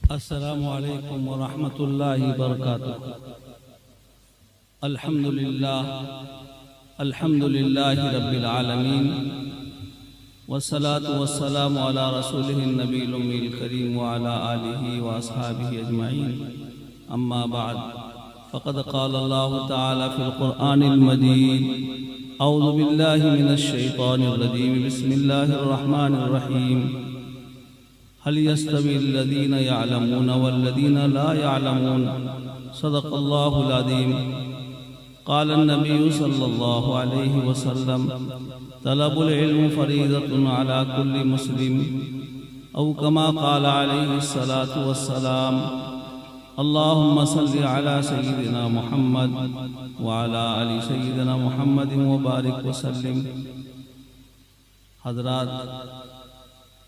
अस्सलामु अलैकुम व रहमतुल्लाहि व बरकातुहू। अल्हम्दुलिल्लाहि रब्बिल आलमीन वस्सलातु वस्सलामु अला रसूलिहि नबील उम्मील करीम व अला आलिहि व अस्हाबिहि अजमईन। अम्मा बाद फ़क़द क़ाल अल्लाहु तआला फ़िल क़ुरआनिल मजीद अऊज़ु बिल्लाहि मिनश शैतानिर रजीम बिस्मिल्लाहिर रहमानिर रहीम। हल यस्तवील्लज़ीन यअलमून वल्लज़ीन ला यअलमून सदक़ल्लाहुल अज़ीम। क़ाल अन्नबिय्यु सल्लल्लाहु अलैहि वसल्लम तलबुल इल्म फ़रीज़तुन अला कुल्लि मुस्लिम औ कमा क़ाल अलैहिस्सलातु वस्सलाम। अल्लाहुम्मा सल्लि अला सय्यिदिना मुहम्मद व अला आलि सय्यिदिना मुहम्मद व बारिक व सल्लिम। हज़रात,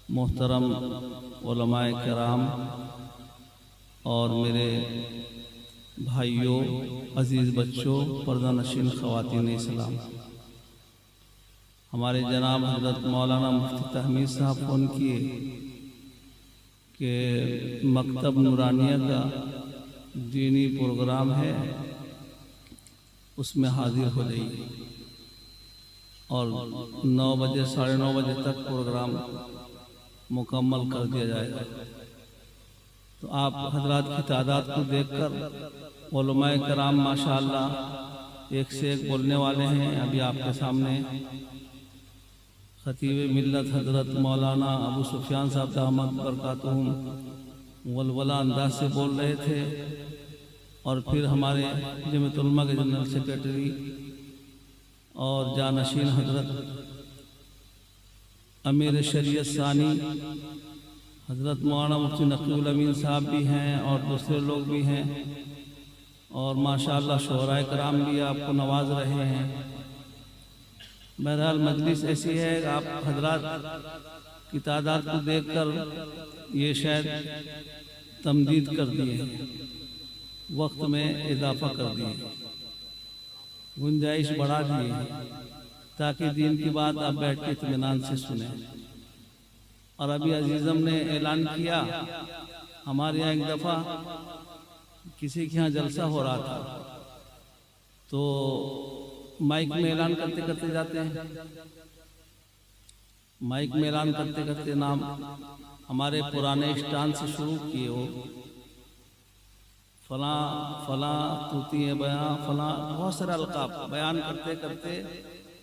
मोहतरम उलमाए किराम और मेरे भाइयों, अजीज़ बच्चों, पर्दा नशीन ख़वातीन इस्लाम, हमारे जनाब हज़रत मौलाना मुफ्ती तहमीद साहब फ़ोन किए कि मकतब नूरानिया का दीनी प्रोग्राम है, उसमें हाजिर हो जाइए और 9 बजे 9:30 बजे तक प्रोग्राम मुकम्मल कर दिया जाएगा। तो आप हजरात की तादाद को देखकर उलमाए कराम माशाअल्लाह एक से एक बोलने वाले हैं। अभी आपके सामने खतीब मिल्लत हजरत मौलाना अबू सुफियान साहब दामद बरकातुहुम वलवला अंदाज से बोल रहे थे और फिर हमारे जमीयत उलमा के जनरल सेक्रेटरी और जानशीन हजरत अमीर शरीयत सानी हज़रत मौलाना मुफ्ती नक़ीउल अमीन साहब भी हैं और दूसरे लोग भी हैं और माशाअल्लाह शुहराए कराम भी आपको नवाज रहे हैं। बहरहाल मजलिस ऐसी है, आप हजरात की तादाद को देखकर ये शायद तमदीद कर दिए, वक्त में इजाफा कर दिए, गुंजाइश बढ़ा दिए ताकि दीन की बात आप बैठ के इत्मीनान से सुने। और अभी अजीज़म ने ऐलान किया, हमारे यहाँ एक दफ़ा किसी के यहाँ जलसा हो रहा था तो माइक में ऐलान करते करते जाते हैं, माइक में ऐलान करते करते नाम हमारे पुराने स्टान से शुरू किए हो, फला फला तूती है बयां फला, बहुत सारे अलकाब बयान करते करते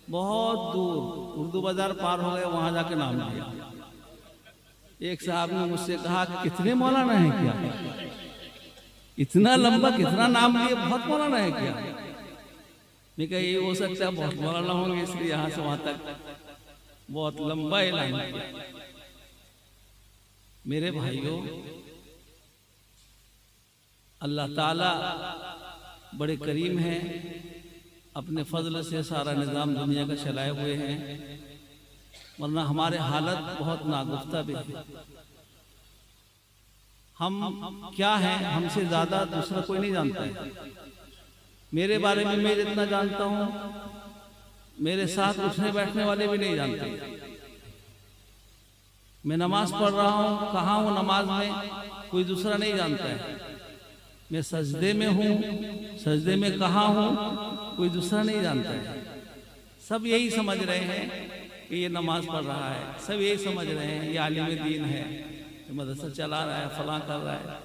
बहुत दूर उर्दू बाजार पार हो गए, वहां जाके नाम लिया। एक साहब ने मुझसे कहा कि कितने मौलाना है क्या, इतना लंबा कितना नाम लिए, बहुत मौलाना है क्या? मैं कहा ये हो सकता है बहुत मौलाना होंगे, इसलिए यहाँ से वहां तक बहुत लंबा ऐलान किया। मेरे भाइयों, अल्लाह ताला बड़े करीम हैं, अपने फजल से सारा निज़ाम दुनिया का चलाए हुए हैं, वरना हमारे हालत बहुत नागुफ्ता भी है। हम क्या हैं, हमसे ज़्यादा दूसरा कोई नहीं जानता है। मेरे बारे में मैं जितना जानता हूँ, मेरे साथ उठने बैठने वाले भी नहीं जानते। मैं नमाज पढ़ रहा हूँ, कहाँ हूँ नमाज में, कोई दूसरा नहीं जानता है। मैं सजदे में हूँ, सजदे में कहाँ हूँ, कोई दूसरा नहीं जानता है। सब यही समझ रहे हैं कि ये नमाज पढ़ रहा है, सब यही समझ रहे हैं ये आलिम दीन है, ये मदरसा चला रहा है, फलां कर रहा है।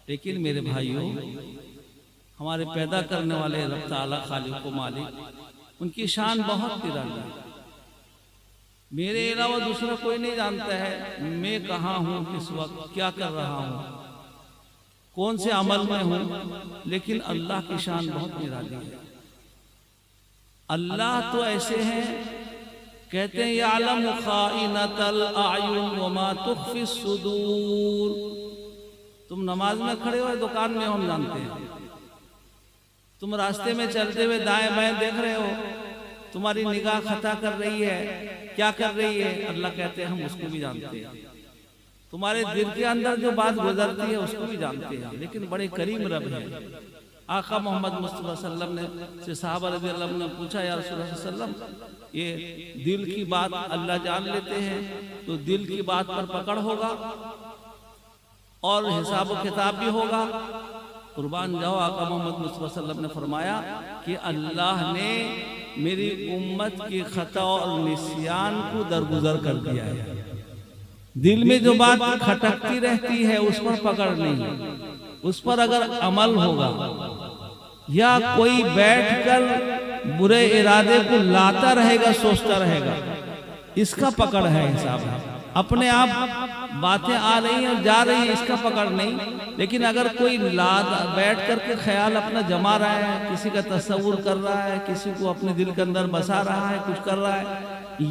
लेकिन मेरे भाइयों, हमारे पैदा करने वाले रब ताला खालिक व मालिक, उनकी शान बहुत निराली है। मेरे अलावा दूसरा कोई नहीं जानता है मैं कहाँ हूँ, किस वक्त क्या कर रहा हूँ, कौन से अमल में हूँ, लेकिन अल्लाह की शान बहुत निराली है। अल्लाह तो ऐसे हैं, कहते हैं यालम खाइनतल आयुन व मा तुख्फी सुदूर। तुम नमाज में खड़े हो, दुकान में हम जानते हैं। तुम रास्ते में चलते हुए दाएं बाएं देख रहे हो, तुम्हारी निगाह खता कर रही है, क्या कर रही है, अल्लाह कहते हैं हम उसको भी जानते हैं। तुम्हारे दिल के अंदर जो बात गुजरती है उसको भी जानते हैं। लेकिन बड़े करीम रब है। आका मोहम्मद मुस्तफा सल्लल्लाहु अलैहि वसल्लम से सहाबा रज़ियल्लाहु अन्हुम ने पूछा, या रसूलुल्लाह सल्लल्लाहु अलैहि वसल्लम, ये दिल की बात अल्लाह जान लेते हैं तो दिल की बात पर पकड़ होगा? और हिसाब व किताब भी होगा। कुर्बान जाओ, आका मोहम्मद मुस्तफा सल्लल्लाहु अलैहि वसल्लम ने फरमाया कि अल्लाह ने मेरी उम्मत की खता और निस्यान को दरगुजर कर दिया है। दिल में जो बात खटकती रहती है उस पर पकड़ नहीं, उस पर अगर अमल होगा, या कोई बैठकर बुरे इरादे को लाता रहेगा, सोचता रहेगा, इसका पकड़ है, हिसाब है। अपने आप बातें आ रही हैं जा रही हैं, इसका पकड़ नहीं। लेकिन अगर कोई बैठ करके ख्याल अपना जमा रहा है, किसी का तस्वुर कर रहा है, किसी को अपने दिल के अंदर बसा रहा है, कुछ कर रहा है,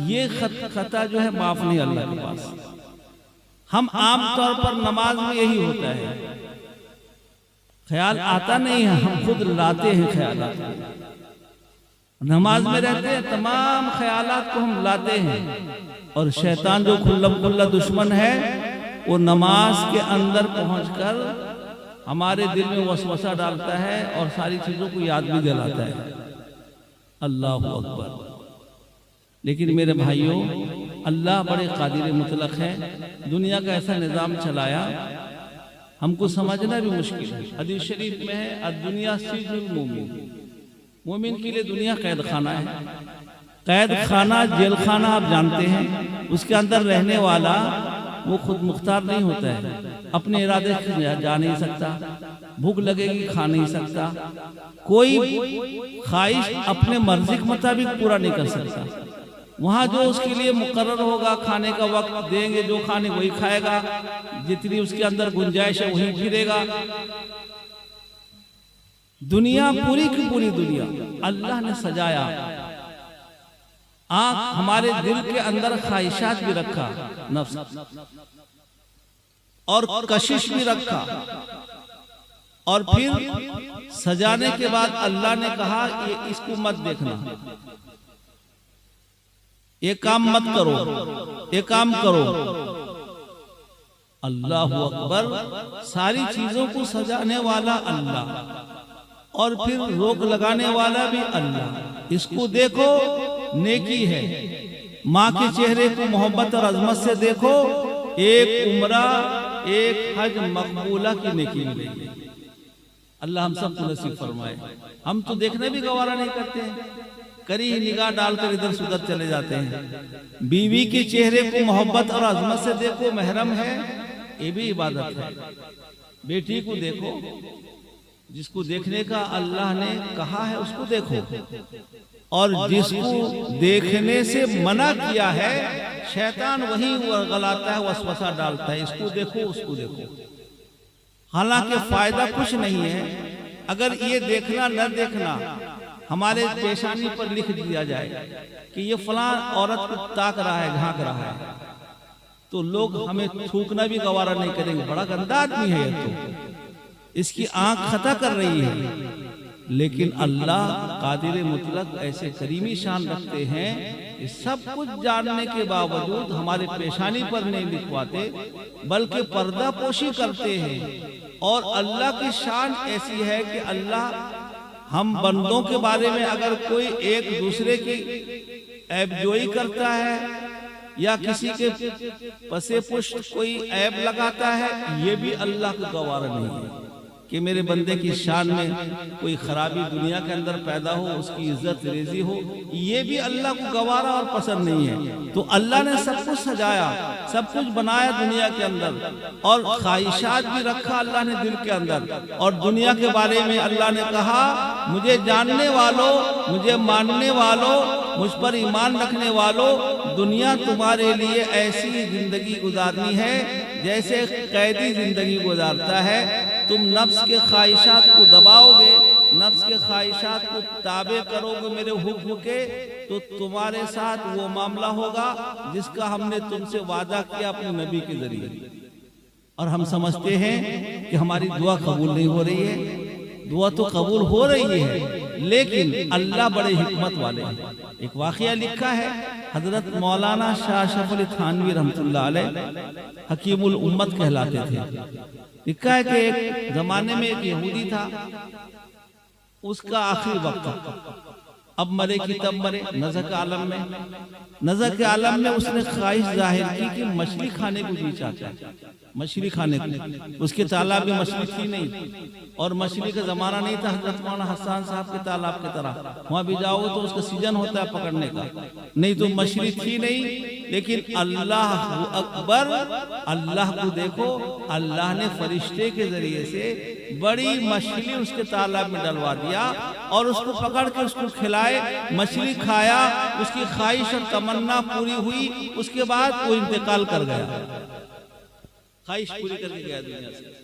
ये खता जो है माफ नहीं अल्लाह के पास। हम आम तौर पर नमाज में यही होता है, ख्याल आता नहीं है, हम खुद लाते हैं ख्यालात। नमाज में रहते हैं, तमाम ख्यालात को हम लाते हैं, और शैतान जो खुल्लम खुल्ला दुश्मन है वो नमाज के अंदर पहुंचकर हमारे दिल में वसवसा डालता है और सारी चीजों को याद भी दिलाता है। अल्लाह अकबर। लेकिन मेरे भाइयों, अल्लाह बड़े कादिर मुतलक है, दुनिया का ऐसा निज़ाम चलाया हमको समझना भी मुश्किल है। हदीस शरीफ में है, अद्दुनिया सिज्नुल मोमिन, मोमिन के लिए दुनिया कैद खाना है। कैद खाना, जेल खाना आप जानते हैं, उसके अंदर रहने वाला वो खुद मुख्तार नहीं होता है, अपने इरादे से जा नहीं सकता, भूख लगेगी खा नहीं सकता, कोई ख्वाहिश अपने मर्जी के मुताबिक पूरा नहीं कर सकता। वहां जो उसके लिए मुकर्रर होगा, खाने का वक्त देंगे, जो खाने वही खाएगा, जितनी उसके अंदर गुंजाइश है वही फिरेगा। दुनिया पूरी की पूरी दुनिया अल्लाह ने सजाया। आंख हमारे दिल के अंदर ख्वाहिशात भी रखा, नफ्स और कशिश भी रखा, और फिर सजाने के बाद अल्लाह ने कहा ये इसको मत देखना, ये काम मत करो, ये काम करो। अल्लाह अकबर। सारी चीजों को सजाने वाला अल्लाह, और फिर रोक लगाने वाला भी अल्लाह। इसको देखो, नेकी है। माँ के चेहरे को मोहब्बत और अजमत से देखो, एक उम्रा, एक हज मकबूला की नेकी मिलेगी। अल्लाह हम सबको नसीब फरमाए। हम तो देखने भी गवारा नहीं करते हैं, करी ही निगाह डालकर इधर से उधर चले जाते हैं। बीवी के चेहरे को मोहब्बत और अजमत से देखो, महरम है, ये भी इबादत है। बेटी को देखो, जिसको देखने का अल्लाह ने कहा है उसको देखो, और जिसको देखने से मना किया है शैतान वही गलाता है, वसवसा डालता है, इसको देखो उसको देखो। हालांकि फायदा कुछ नहीं है अगर ये देखना न देखना हमारे पेशानी पर लिख दिया जाए कि ये फलां औरत को ताक रहा है, झांक रहा है, तो लोग हमें थूकना भी गवारा नहीं करेंगे, बड़ा गंदा आदमी है ये, तो इसकी आंख खता कर रही है। लेकिन अल्लाह कादिर मुतलक ऐसे करीमी शान रखते हैं कि सब कुछ जानने के बावजूद हमारे पेशानी पर नहीं लिखवाते, बल्कि पर्दा पोशी करते हैं। और अल्लाह की शान ऐसी है कि अल्लाह हम बंदों के बारे में अगर कोई एक दूसरे की ऐबजोई करता है या किसी के पसे पुष्ट कोई ऐब लगाता है, ये भी अल्लाह को गवारा नहीं है कि मेरे बंदे की शान में कोई खराबी दुनिया के अंदर पैदा हो, उसकी इज्जत रेजी हो, ये भी अल्लाह को गवारा और पसंद नहीं है। तो अल्लाह ने सब कुछ सजाया, सब कुछ बनाया दुनिया के अंदर, और ख्वाहिशात भी रखा अल्लाह ने दिल के अंदर। और दुनिया के बारे में अल्लाह ने कहा, मुझे जानने वालों, मुझे मानने वालों, मुझ पर ईमान रखने वालों, दुनिया तुम्हारे लिए ऐसी जिंदगी गुजारनी है जैसे कैदी जिंदगी गुजारता है। तुम नफ्स के ख्वाहिशात को दबाओगे, नफ्स के ख्वाहिशात को ताबे करोगे मेरे हुक्म के, तो तुम्हारे साथ वो मामला होगा जिसका हमने तुमसे वादा किया अपने नबी के जरिए। और हम समझते हैं कि हमारी दुआ कबूल नहीं हो रही है, दुआ तो कबूल हो रही है, लेकिन अल्लाह बड़े हिकमत वाले हैं। एक वाकया लिखा है, हजरत मौलाना शाह शरफ अली थानवी रहमतुल्लाह अलैह हकीमुल उम्मत कहलाते थे। लिखा है कि एक जमाने में एक यहूदी था, उसका आखिरी वक्त था, अब मरे कि तब मरे। नज़र के आलम में, नज़र के आलम में उसने ख्वाहिश जाहिर की कि मछली खाने को जी चाहता है, मछली खाने को। उसके तालाब में मछली थी नहीं, और मछली का जमाना नहीं था हजरत मौलाना हसन साहब के तालाब की तरह। वहां भी जाओ तो उसका सीजन होता है पकड़ने का, नहीं तो मछली थी नहीं। लेकिन अल्लाह अकबर, अल्लाह को देखो, अल्लाह ने फरिश्ते के जरिए से बड़ी मछली उसके तालाब में डलवा दिया और उसको पकड़ के उसको खिलाए। मछली खाया, उसकी ख्वाहिश और तमन्ना पूरी हुई। उसके बाद वो इंतकाल कर गया, ख्वाहिश पूरी करके गया दुनिया से।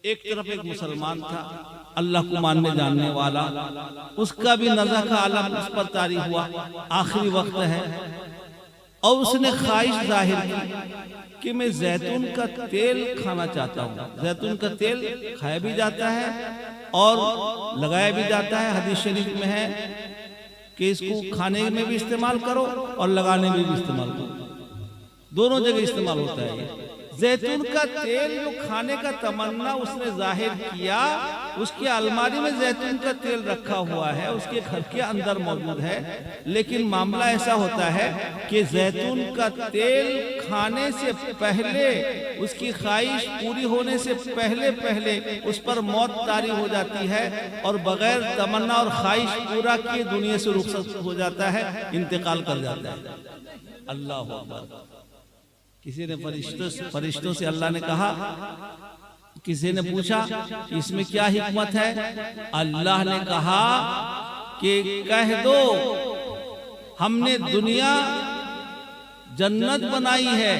एक तरफ एक मुसलमान था, अल्लाह को मानने जानने वाला, उसका भी नज़र का आलम उस पर तारी हुआ, आखिरी वक्त है, और उसने ख्वाहिश जाहिर की कि मैं जैतून का तेल खाना चाहता हूँ। जैतून का तेल खाया भी जाता है और लगाया भी जाता है। हदीस शरीफ में है कि इसको खाने में भी इस्तेमाल करो और लगाने में भी इस्तेमाल करो, दोनों जगह इस्तेमाल होता है। जैतून का तेल जो खाने का तमन्ना उसने जाहिर किया, उसकी अलमारी में जैतून का तेल रखा हुआ है, उसके घर के अंदर मौजूद है। लेकिन मामला ऐसा होता है कि जैतून का तेल खाने से पहले, उसकी ख्वाहिश पूरी होने से पहले पहले उस पर मौत तारी हो जाती है और बगैर तमन्ना और ख्वाहिश पूरा किए दुनिया से रुखसत हो जाता है, इंतकाल कर जाता है। अल्लाह अकबर। किसी ने फरिश्तों से अल्लाह ने कहा, किसी ने पूछा इसमें क्या हिकमत है? अल्लाह ने कहा कि कह दो हमने दुनिया जन्नत बनाई है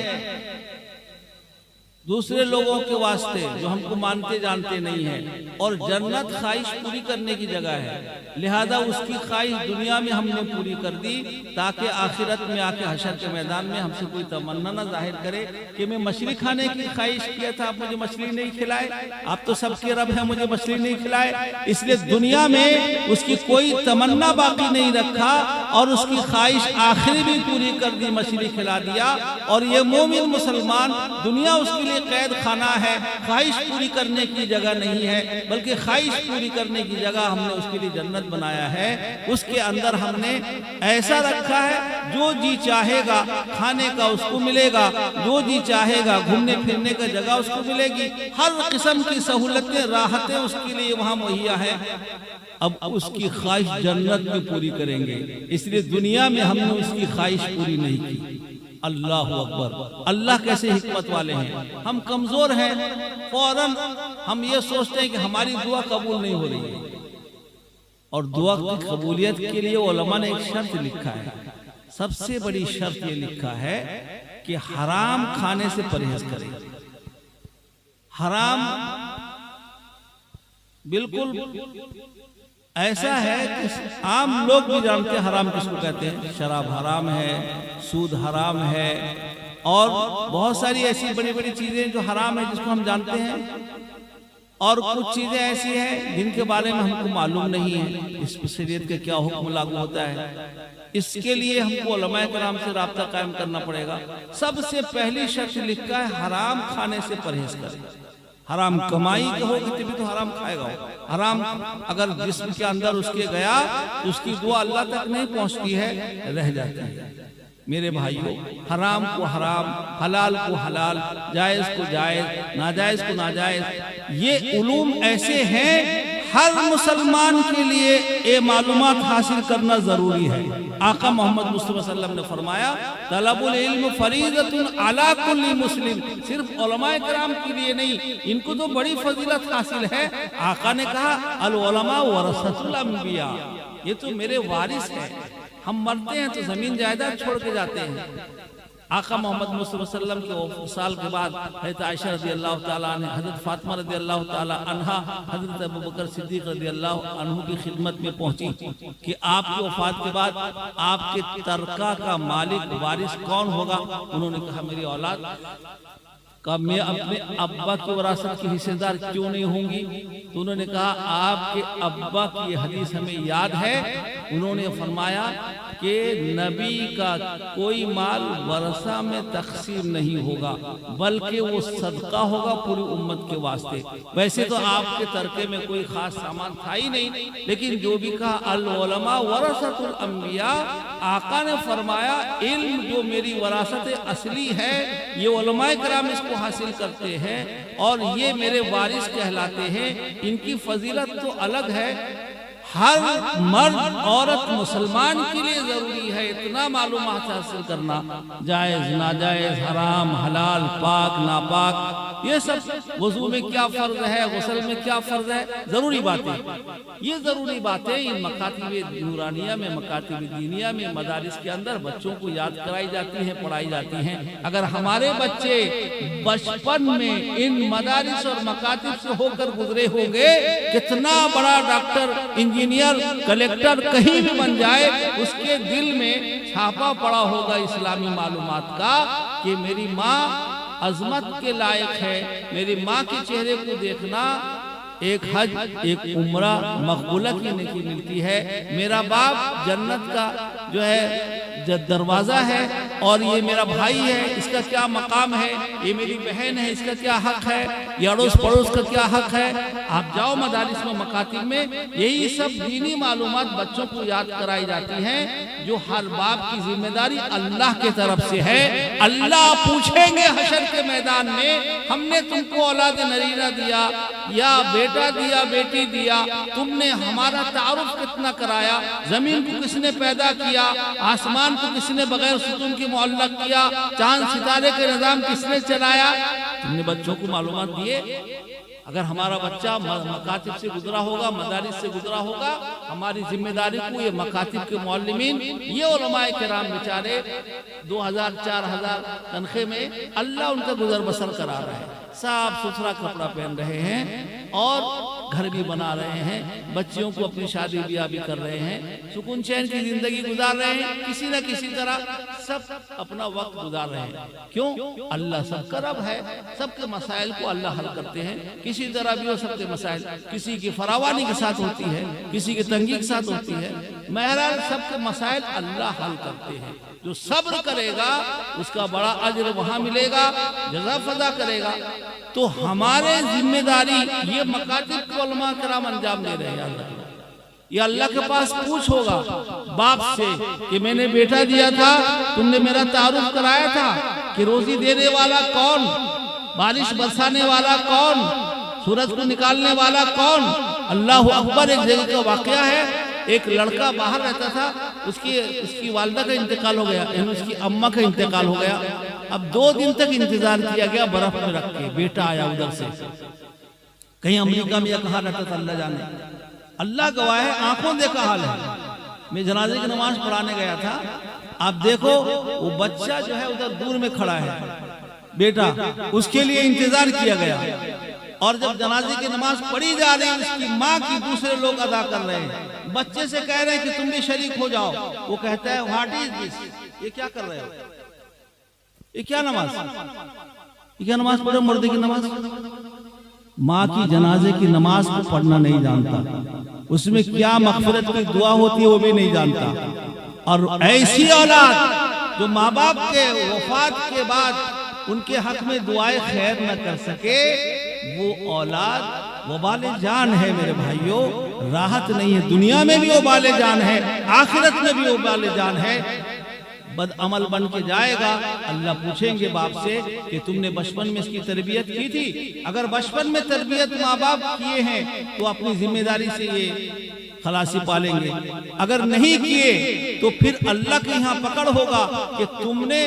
दूसरे लोगों के वास्ते जो हमको मानते जानते नहीं है, और जन्नत ख्वाहिश पूरी करने की जगह है। लिहाजा उसकी ख्वाहिश दुनिया में हमने पूरी कर दी ताकि आखिरत में आके हशर के मैदान में हमसे कोई तमन्ना न जाहिर करे कि मैं मछली खाने की ख्वाहिश किया था, आप मुझे मछली नहीं खिलाए, आप तो सबके रब है, मुझे मछली नहीं खिलाए। इसलिए दुनिया में उसकी कोई तमन्ना बाकी नहीं रखा और उसकी ख्वाहिश आखिरी भी पूरी कर दी, मछली खिला दिया। और ये मोमिन मुसलमान, दुनिया उसके लिए कैद खाना है, ख्वाहिश पूरी करने की जगह नहीं है, बल्कि ख्वाहिश पूरी करने की जगह हमने उसके लिए जन्नत बनाया है। उसके अंदर हमने ऐसा रखा है, जो जी चाहेगा खाने का उसको मिलेगा, जो जी चाहेगा घूमने फिरने का जगह उसको मिलेगी, हर किस्म की सहूलतें राहतें उसके लिए वहां मुहैया है। अब उसकी ख्वाहिश जन्नत में पूरी करेंगे, इसलिए दुनिया में हमने उसकी ख्वाहिश पूरी नहीं की। अल्लाह अकबर। अल्लाह कैसे हिकमत वाले हैं। हम कमजोर हैं, फौरन हम ये सोचते हैं कि हमारी दुआ कबूल नहीं हो रही है, और दुआ की कबूलियत के लिए उलमा ने एक शर्त लिखा है। सबसे बड़ी शर्त ये लिखा है कि हराम खाने से परहेज करें। हराम बिल्कुल ऐसा है कि आम लोग भी जानते हैं हराम किसको कहते हैं। शराब हराम है, सूद हराम है, और बहुत सारी ऐसी बड़ी बड़ी चीजें जो हराम है जिसको हम जानते हैं, और कुछ चीजें ऐसी हैं जिनके बारे में हमको मालूम नहीं है इस शरीयत के क्या हुक्म लागू होता है। इसके लिए हमको उलमाए कराम से राब्ता कायम करना पड़ेगा। सबसे पहली शर्त लिखा है हराम खाने से परहेज करें। हराम कमाई का होगी तभी तो हराम खाएगा। हराम अगर जिस्म के अंदर उसके गया तो उसकी दुआ अल्लाह तक नहीं पहुंचती है, रह जाती है। मेरे भाइयों, हराम को हराम, हलाल को हलाल, जायज को जायज, नाजायज को नाजायज, ये उलूम ऐसे हैं हर मुसलमान के लिए ये मालूमात हासिल करना जरूरी है। आका मोहम्मद मुस्तफा सल्लल्लाहु अलैहि वसल्लम ने फरमाया, तलबुल इल्म फरीदतुन अला कुल्ली मुस्लिम। सिर्फ उलमाए किराम के लिए नहीं, इनको तो बड़ी फजीलत हासिल है। आका ने कहा अल उलमा वरसतुल अंबिया, ये तो मेरे वारिस हैं। हम मरते हैं तो जमीन जायदाद छोड़ के जाते हैं। आका मोहम्मद मुस्तफा सल्लल्लाहु अलैहि वसल्लम के वफात के बाद हज़रत आयशा रज़ियल्लाहु ताला अन्हा, हज़रत फातिमा रज़ियल्लाहु ताला अन्हा, हज़रत अबू बकर सिद्दीक़ रज़ियल्लाहु अन्हु की खिदमत में पहुंची कि आपकी वफात के बाद आपके तरका का मालिक वारिस कौन होगा। उन्होंने कहा मेरी औलाद। कहा मैं अपने अब्बा की विरासत की हिस्सेदार क्यों नहीं होंगी? तो उन्होंने कहा आपके अब्बा की ये हदीस हमें याद है। उन्होंने फरमाया कि नबी का कोई माल वरसा में तकसीम नहीं होगा, बल्कि वो सदका होगा पूरी उम्मत के वास्ते। वैसे तो आपके तरके में कोई खास सामान था ही नहीं, लेकिन जो भी कहा अल उलमा वरसतुल अंबिया, आका ने फरमाया इल्म जो मेरी वरासत असली है ये उलमाए किराम इसको हासिल करते हैं और ये मेरे वारिस कहलाते हैं। इनकी फजीलत तो अलग है, हर मर्द औरत मुसलमान के लिए जरूरी है इतना मालूमात हासिल करना, जायज नाजायज, हराम हलाल, पाक नापाक, ये सब वजू में क्या फर्ज है, गुस्ल में क्या फर्ज है, जरूरी बातें। ये जरूरी बातें इन मकातिब नूरानिया में, मकातिब दीनिया में, मदारिस के अंदर बच्चों को याद कराई जाती हैं, पढ़ाई जाती हैं। अगर हमारे बच्चे बचपन में इन मदारिस और मकातिब से होकर गुजरे होंगे, कितना बड़ा डॉक्टर, इंजीनियर, कलेक्टर कहीं भी बन जाए, उसके दिल में छापा पड़ा होगा इस्लामी मालूमात का कि मेरी माँ अजमत के लायक है, मेरी माँ के चेहरे को देखना एक हज, एक उम्रा मकबूला की नेकी मिलती है। मेरा बाप जन्नत का जो है दरवाजा है और ये मेरा भाई है, इसका क्या मकाम है, ये मेरी बहन है, इसका क्या हक है, ये अड़ोस पड़ोस का क्या हक है। आप जाओ मदारिस में, मकातिब में, यही सब दीनी मालूमात बच्चों को याद कराई जाती हैं, जो हर बाप की जिम्मेदारी अल्लाह के तरफ से है। अल्लाह पूछेंगे हशर के मैदान में, हमने तुमको औलाद नरीना दिया या बेटा दिया, बेटी दिया, तुमने हमारा तारुफ कितना कराया, जमीन को किसने पैदा किया, आसमान को किसने बगैर सुतून के मुअल्लक किया, चांद सितारे के निजाम किसने चलाया, तुमने बच्चों को मालूमात दिए। अगर हमारा बच्चा मकातिब से गुजरा होगा, मदारिस से गुजरा होगा, हमारी जिम्मेदारी को ये मकातिब के मुअल्लिमीन, ये उलमाए किराम बेचारे 2000-4000 तनखे में अल्लाह उनका गुजर बसर करा रहा है, साफ सुथरा कपड़ा पहन रहे हैं और घर भी बना रहे हैं, बच्चियों को अपनी शादी ब्याह भी कर रहे हैं, सुकून चैन की जिंदगी गुजार रहे हैं, किसी न किसी तरह सब अपना वक्त गुजार रहे हैं। क्यों? अल्लाह सबका रब है, सबके मसाइल को अल्लाह हल करते हैं, किसी तरह भी हो सबके मसाइल, किसी की फरावानी के साथ होती है, किसी की तंगी के साथ होती है, महराज सबके मसाइल अल्लाह हल करते हैं। जो सब्र करेगा उसका बड़ा अज्र वहां मिलेगा, जज़ा फज़ा करेगा। तो हमारे जिम्मेदारी ये मकातिब को उलमा किराम अंजाम दे रहे हैं। ये अल्लाह के पास पूछ होगा बाप से कि मैंने बेटा दिया था, तुमने मेरा तारुफ कराया था कि रोजी देने वाला कौन, बारिश बरसाने वाला कौन, सूरज को निकालने वाला कौन। अल्लाह अकबर। एक जगह का वाकया है, एक लड़का बाहर रहता था, उसकी वालिदा का इंतकाल हो गया, उसकी अम्मा का इंतकाल हो गया। अब 2 दिन तक इंतजार किया गया बर्फ में रख के। बेटा आया उधर से, कहीं अमेरिका में या कहाँ रहता था अल्लाह जाने, अल्लाह गवाह है, आंखों देखा हाल है। मैं जनाजे की नमाज पढ़ाने गया था, आप देखो वो बच्चा जो है उधर दूर में खड़ा है, बेटा, उसके लिए इंतजार किया गया। और जब जनाजे की नमाज पढ़ी जा रही है, उसकी माँ की दूसरे लोग अदा कर रहे हैं, बच्चे से कह रहे हैं कि तुम भी शरीक हो जाओ। वो कहता है व्हाट इज दिस, ये क्या कर रहे हो, ये क्या नमाज, ये क्या नमाज पढ़ो, मुर्दे की नमाज। माँ की जनाजे की नमाज को पढ़ना नहीं जानता, उसमें क्या मग़फ़िरत की दुआ होती है वो भी नहीं जानता। और ऐसी औलाद जो माँ बाप के वफात के बाद उनके हक में दुआए खैर न कर सके, वो औलाद वबाले जान है मेरे भाइयों, राहत नहीं है। दुनिया में भी वबाले जान है, आखिरत में भी वबाले जान है। बदअमल बन के जाएगा। अल्लाह पूछेंगे बाप से कि तुमने बचपन में इसकी तरबियत की थी। अगर बचपन में तरबियत माँ बाप किए हैं तो अपनी जिम्मेदारी से ये खलासी पालेंगे, अगर नहीं किए तो फिर अल्लाह के यहाँ पकड़ होगा कि तुमने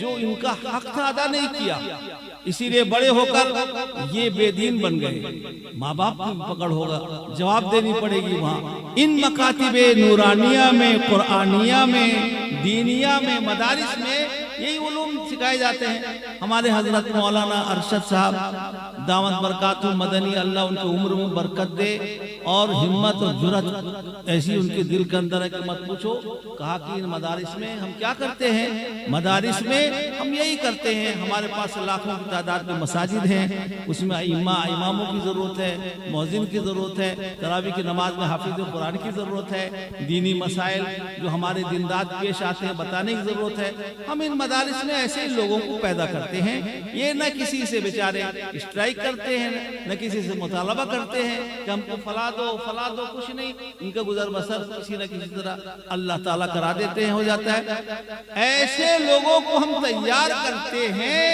जो इनका हक था अदा नहीं किया, इसीलिए बड़े होकर ये बेदीन बन गए। माँ बाप की पकड़ होगा, जवाब देनी पड़ेगी वहाँ। इन मकातिबे नूरानिया में, कुरानिया में, दीनिया में, मदारिस में यही उलूम सिखाए जाते हैं। हमारे हजरत मौलाना अरशद साहब दामत बरकातुह मदनी, अल्लाह उनकी उम्र में बरकत दे और हिम्मत और जुरत ऐसी उनके दिल के अंदर है कि मत पूछो। कहा कि इन मदारिस में हम क्या करते हैं, मदारिस में हम यही करते हैं, हमारे पास लाखों की तादाद में मसाजिद हैं, उसमें इमामों की ज़रूरत है, मौज़िन की ज़रूरत है, तरावी की नमाज में हाफिज़ कुरान की ज़रूरत है, दीनी मसाइल जो हमारे दिन रात पेश आते हैं बताने की ज़रूरत है। हम इन मदारिस में ऐसे ही लोगों को पैदा करते हैं। ये न किसी से बेचारे स्ट्राइक करते हैं, न किसी से मुतालबा करते हैं कि हमको फला दो, कुछ नहीं, इनका गुजर बसर किसी न किसी तरह अल्लाह ताला करा देते हैं, हो जाता है। ऐसे लोगों को हम तैयार करते हैं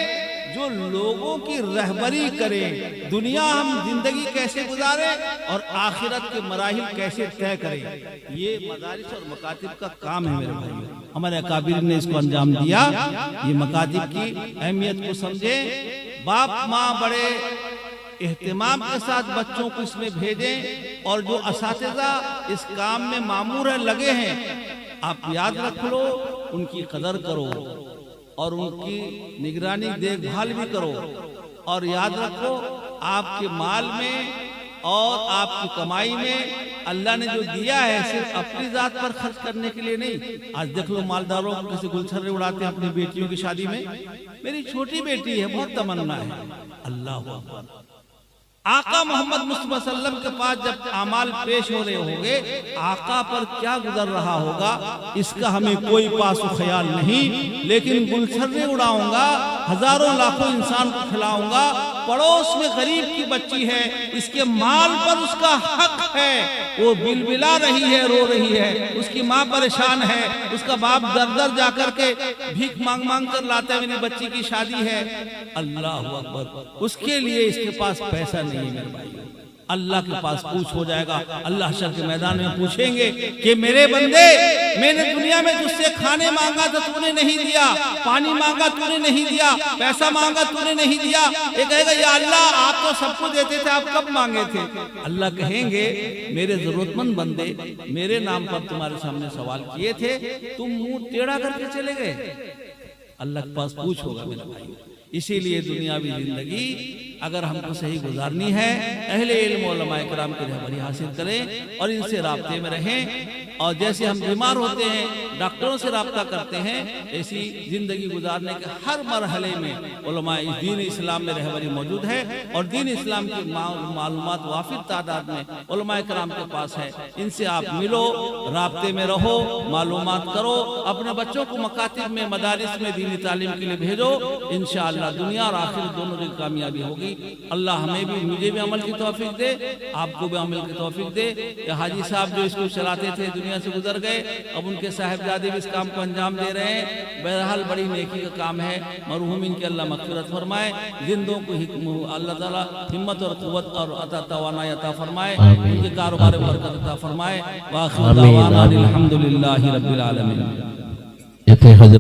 जो लोगों की रहबरी करें, दुनिया हम जिंदगी कैसे गुजारें और आखिरत के मराहिल कैसे तय करें। ये मदारिस और मकातिब का काम है मेरे भाइयों। हमारे अकाबिर ने इसको अंजाम दिया। ये मकातिब की अहमियत को समझे, बाप माँ बड़े एहतिमाम के साथ बच्चों को इसमें भेजें और जो असातिज़ा इस काम में मामूर है, लगे हैं, आप याद रख लो, उनकी कदर करो और उनकी निगरानी देखभाल भी करो। और याद रखो, आपके माल में और आपकी कमाई में अल्लाह ने जो दिया है सिर्फ अपनी जात पर खर्च करने के लिए नहीं। आज देख लो मालदारों को कैसे गुलछर्रे उड़ाते हैं अपनी बेटियों की शादी में। मेरी छोटी बेटी है, बहुत तमन्ना है। अल्लाह अकबर। आका मोहम्मद मुस्तफा सल्लम के पास जब अमाल पेश हो रहे होंगे, आका पर क्या गुजर रहा होगा इसका हमें कोई पासो ख्याल नहीं, लेकिन गुलछर्रे उड़ाऊंगा, हजारों लाखों इंसान को खिलाऊंगा, पड़ोस में गरीब की बच्ची है, इसके माल पर उसका हक है, वो बिलबिला रही है, रो रही है, उसकी माँ परेशान है, उसका बाप दर दर जाकर के भीख मांग मांग कर लाता है, मेरी बच्ची की शादी है। अल्लाह अकबर। उसके लिए इसके पास पैसा नहीं है मेरे भाई। अल्लाह के पास पूछ हो जाएगा, अल्लाह शर के मैदान में पूछेंगे कि मेरे बंदे, मैंने दुनिया में तुझसे खाने मांगा तो तूने नहीं दिया, पानी मांगा तूने नहीं दिया, पैसा मांगा तूने नहीं दिया। ये कहेगा, या अल्लाह आप तो सबको देते थे, आप कब मांगे थे? अल्लाह कहेंगे, मेरे जरूरतमंद बंदे मेरे नाम पर तुम्हारे सामने सवाल किए थे, तुम मुंह टेढ़ा करके चले गए। अल्लाह के पास पूछ होगा मेरे भाई। इसीलिए दुनियावी जिंदगी अगर हमको सही गुजारनी है, अहले इल्म उलमाए किराम की रहबरी हासिल करें और इनसे राब्ते में रहें। और जैसे हम बीमार होते हैं डॉक्टरों से राब्ता करते हैं, ऐसी जिंदगी गुजारने के हर मरहले में उलमाए दीन इस्लाम में रहबरी मौजूद है और दीन इस्लाम की मालूमात वाफिर तादाद में उलमाए किराम के पास है। इनसे आप मिलो, राब्ते में रहो, मालूमात करो, अपने बच्चों को मकातिब में मदारिस में दीनी तालीम के लिए भेजो। इंशाअल्लाह दुनिया और आखिरत दोनों की कामयाबी होगी। अल्लाह हमें भी, मुझे भी अमल की तौफीक दे, आपको भी अमल की तौफीक दे। हाजी साहब जो इसको चलाते थे दुनिया से गुजर गए, अब उनके साहिबजादे भी इस काम को अंजाम दे रहे हैं। बहरहाल बड़ी नेकी का काम है। मरहूमिन के अल्लाह मग़फ़िरत फरमाए, जिंदों को अल्लाह ताला हिम्मत और क़ुव्वत और अता तवानाई अता फरमाए, उनके कारोबार में बरकत अता फरमाए। व आखिर दावाना अनिल हम्दुलिल्लाहि रब्बिल आलमीन।